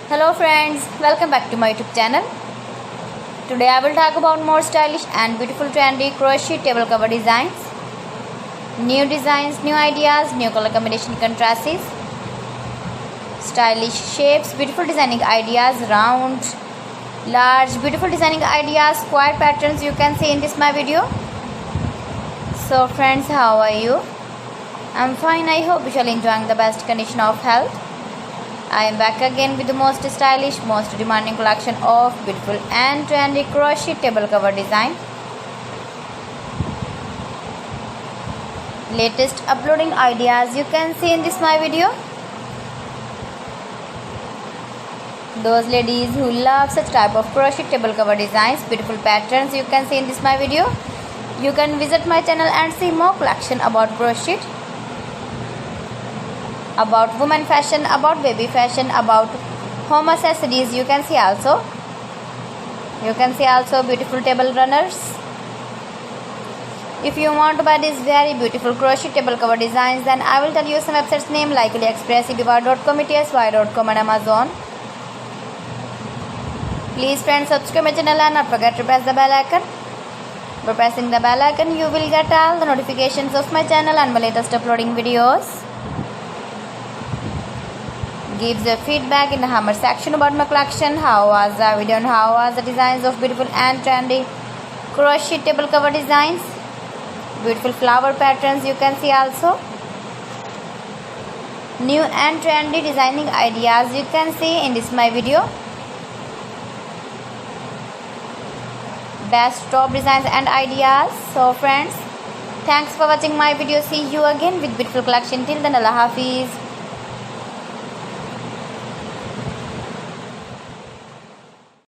Hello friends, welcome back to my YouTube channel. Today I will talk about more stylish and beautiful trendy crochet table cover designs. New designs, new ideas, new color combination contrasts, stylish shapes, beautiful designing ideas, round, large, beautiful designing ideas, square patterns you can see in this my video. So friends, how are you? I'm fine. I hope you shall enjoying the best condition of health. I am back again with the most stylish, most demanding collection of beautiful and trendy crochet table cover design. Latest uploading ideas you can see in this my video. Those ladies who love such type of crochet table cover designs, beautiful patterns you can see in this my video. You can visit my channel and see more collection about crochet, about women fashion, about baby fashion, about home accessories. You can see also beautiful table runners. If you want to buy these very beautiful crochet table cover designs, then I will tell you some websites name like AliExpress, eBay.com, ETSY.com and Amazon. Please friends, subscribe my channel and not forget to press the bell icon. By pressing the bell icon, you will get all the notifications of my channel and my latest uploading videos. Give the feedback in the comment section about my collection. How was the video and how was the designs of beautiful and trendy crochet table cover designs, beautiful flower patterns you can see also, new and trendy designing ideas you can see in this my video, best top designs and ideas. So friends, thanks for watching my video. See you again with beautiful collection. Till then, Allah Hafiz.